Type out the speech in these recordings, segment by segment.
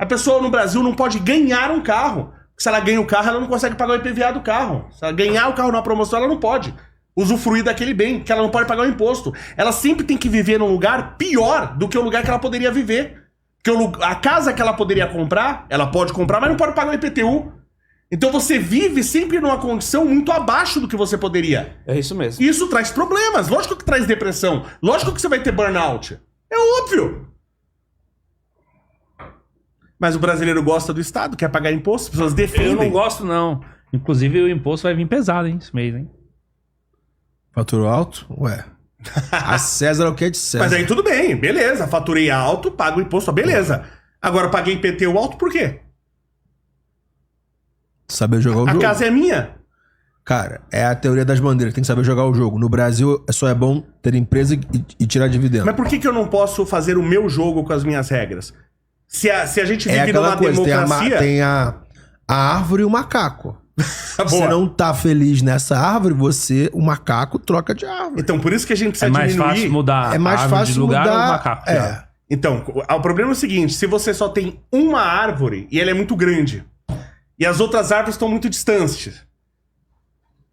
A pessoa no Brasil não pode ganhar um carro. Se ela ganha o carro, ela não consegue pagar o IPVA do carro. Se ela ganhar o carro na promoção, ela não pode usufruir daquele bem, porque ela não pode pagar o imposto. Ela sempre tem que viver num lugar pior do que o lugar que ela poderia viver. Porque a casa que ela poderia comprar, ela pode comprar, mas não pode pagar o IPTU. Então você vive sempre numa condição muito abaixo do que você poderia. É isso mesmo. Isso traz problemas. Lógico que traz depressão. Lógico que você vai ter burnout. É óbvio. Mas o brasileiro gosta do Estado, quer pagar imposto, as pessoas defendem. Eu não gosto, não. Inclusive, o imposto vai vir pesado, hein, esse mês, hein? Faturou alto? Ué. A César é o que é de César. Mas aí tudo bem, beleza. Faturei alto, pago o imposto, beleza. Agora eu paguei IPTU alto por quê? Saber jogar o jogo. A casa é minha. Cara, é a teoria das bandeiras, tem que saber jogar o jogo. No Brasil, só é bom ter empresa e tirar dividendo. Mas por que eu não posso fazer o meu jogo com as minhas regras? Se a gente vive numa coisa, democracia... Tem a árvore e o macaco. Se você não tá feliz nessa árvore, o macaco troca de árvore. Então, por isso que a gente precisa mais diminuir... fácil mudar É mais a árvore fácil de lugar mudar... ou o macaco? É. Então, o problema é o seguinte, se você só tem uma árvore e ela é muito grande, e as outras árvores estão muito distantes,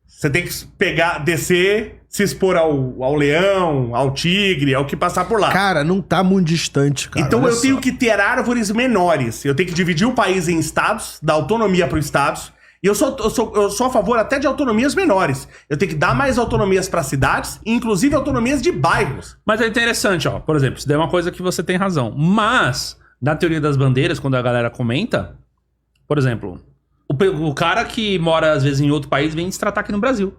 você tem que pegar, descer, se expor ao leão, ao tigre, ao que passar por lá. Cara, não tá muito distante, cara. Então olha eu tenho só. que ter árvores menores. Eu tenho que dividir o país em estados, dar autonomia para os estados. E eu sou a favor até de autonomias menores. Eu tenho que dar mais autonomias para cidades, inclusive autonomias de bairros. Mas é interessante, ó. Por exemplo, isso daí é uma coisa que você tem razão. Mas, na teoria das bandeiras, quando a galera comenta, por exemplo, o cara que mora, às vezes, em outro país vem se tratar aqui no Brasil.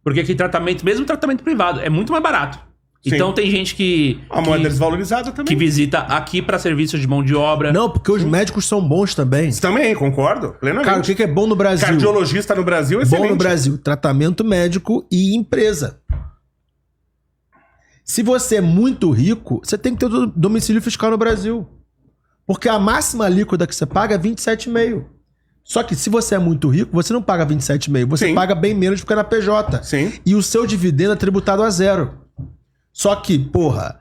Porque aqui tratamento, mesmo tratamento privado, é muito mais barato. Sim. Então tem gente que... A moeda desvalorizada também. Que visita aqui para serviços de mão de obra. Não, porque os médicos são bons também. Também, concordo, plenamente. Cara, o que é bom no Brasil? Cardiologista no Brasil é excelente. Bom no Brasil, tratamento médico e empresa. Se você é muito rico, você tem que ter domicílio fiscal no Brasil. Porque a máxima alíquota que você paga é 27,5%. Só que se você é muito rico, você não paga 27,5%. Você Sim. paga bem menos porque é na PJ. Sim. E o seu dividendo é tributado a zero. Só que, porra,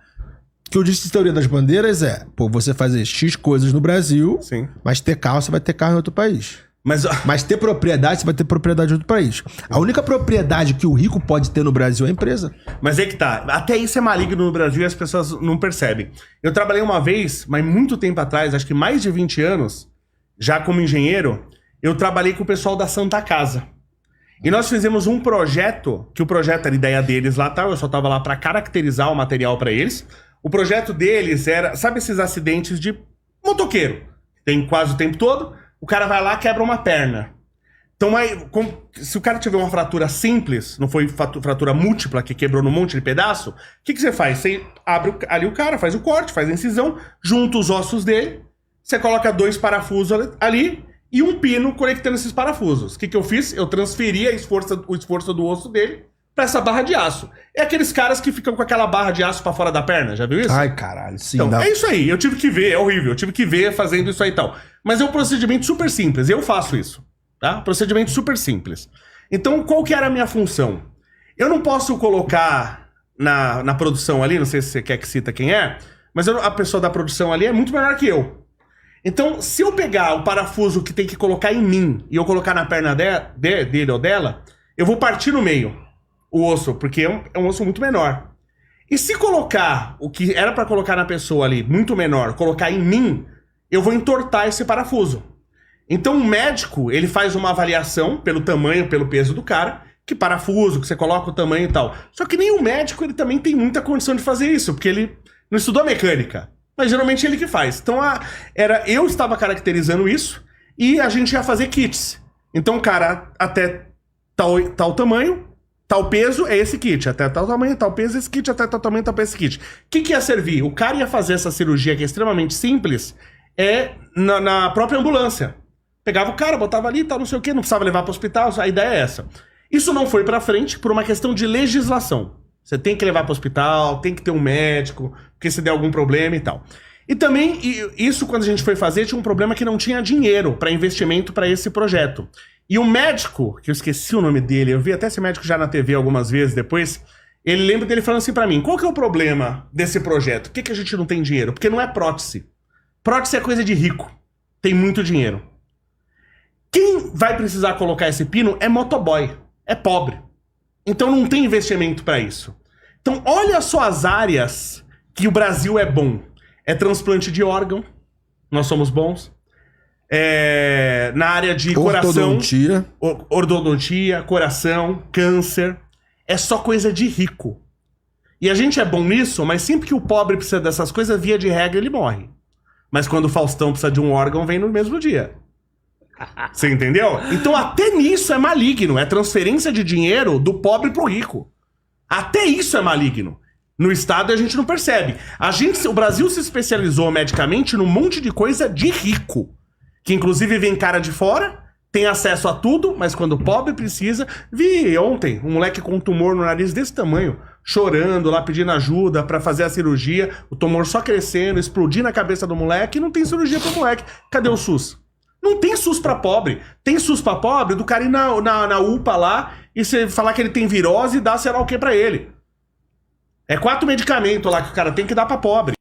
o que eu disse de teoria das bandeiras é, pô, você fazer X coisas no Brasil, Sim. mas ter carro, você vai ter carro em outro país. Mas ter propriedade, você vai ter propriedade em outro país. A única propriedade que o rico pode ter no Brasil é a empresa. Mas é que tá. Até isso é maligno no Brasil e as pessoas não percebem. Eu trabalhei uma vez, mas muito tempo atrás, acho que mais de 20 anos, já como engenheiro, eu trabalhei com o pessoal da Santa Casa. E nós fizemos um projeto, que o projeto era ideia deles lá, tá? Eu só tava lá para caracterizar o material para eles. O projeto deles era, sabe esses acidentes de motoqueiro? Tem quase o tempo todo, o cara vai lá e quebra uma perna. Então, aí, se o cara tiver uma fratura simples, não foi fratura múltipla que quebrou num monte de pedaço, o que você faz? Você abre ali o cara, faz o corte, faz a incisão, junta os ossos dele, você coloca 2 parafusos ali e um pino conectando esses parafusos. O que eu fiz? Eu transferi o esforço do osso dele pra essa barra de aço. É aqueles caras que ficam com aquela barra de aço pra fora da perna, já viu isso? Ai, caralho, sim. Então, é isso aí. Eu tive que ver, é horrível. Eu tive que ver fazendo isso aí e tal. Mas é um procedimento super simples. Eu faço isso, tá? Procedimento super simples. Então, qual que era a minha função? Eu não posso colocar na produção ali, não sei se você quer que cita quem é, mas a pessoa da produção ali é muito melhor que eu. Então, se eu pegar o parafuso que tem que colocar em mim e eu colocar na perna dele ou dela, eu vou partir no meio o osso, porque é um osso muito menor. E se colocar o que era pra colocar na pessoa ali, muito menor, colocar em mim, eu vou entortar esse parafuso. Então o médico, ele faz uma avaliação pelo tamanho, pelo peso do cara, que parafuso, que você coloca o tamanho e tal. Só que nem o médico, ele também tem muita condição de fazer isso, porque ele não estudou mecânica. Mas geralmente é ele que faz. Então eu estava caracterizando isso e a gente ia fazer kits. Então, cara, até tal tamanho, tal peso é esse kit. Até tal tamanho, tal peso esse kit. Até tal tamanho, tal peso esse kit. O que ia servir? O cara ia fazer essa cirurgia que é extremamente simples na própria ambulância. Pegava o cara, botava ali e tal, não sei o que, não precisava levar para o hospital. A ideia é essa. Isso não foi para frente por uma questão de legislação. Você tem que levar para o hospital, tem que ter um médico, porque se der algum problema e tal. E também, isso quando a gente foi fazer, tinha um problema que não tinha dinheiro para investimento para esse projeto. E o médico, que eu esqueci o nome dele, eu vi até esse médico já na TV algumas vezes depois, ele lembra dele falando assim para mim, qual que é o problema desse projeto? Por que a gente não tem dinheiro? Porque não é prótese. Prótese é coisa de rico. tem muito dinheiro. Quem vai precisar colocar esse pino é motoboy, é pobre. Então não tem investimento para isso. Então olha só as áreas que o Brasil é bom. É transplante de órgão, nós somos bons. Na área de coração, ortodontia, coração, câncer. É só coisa de rico. E a gente é bom nisso, mas sempre que o pobre precisa dessas coisas, via de regra, ele morre. Mas quando o Faustão precisa de um órgão, vem no mesmo dia. Você entendeu? Então até nisso é maligno. É transferência de dinheiro do pobre pro rico. Até isso é maligno. No Estado a gente não percebe. O Brasil se especializou medicamente num monte de coisa de rico. Que inclusive vem cara de fora, tem acesso a tudo, mas quando o pobre precisa... Vi ontem um moleque com um tumor no nariz desse tamanho, chorando lá, pedindo ajuda pra fazer a cirurgia, o tumor só crescendo, explodindo a cabeça do moleque, e não tem cirurgia pro moleque. Cadê o SUS? Não tem SUS pra pobre. Tem SUS pra pobre do cara ir na UPA lá e você falar que ele tem virose e dar sei lá o que pra ele. É 4 medicamentos lá que o cara tem que dar pra pobre.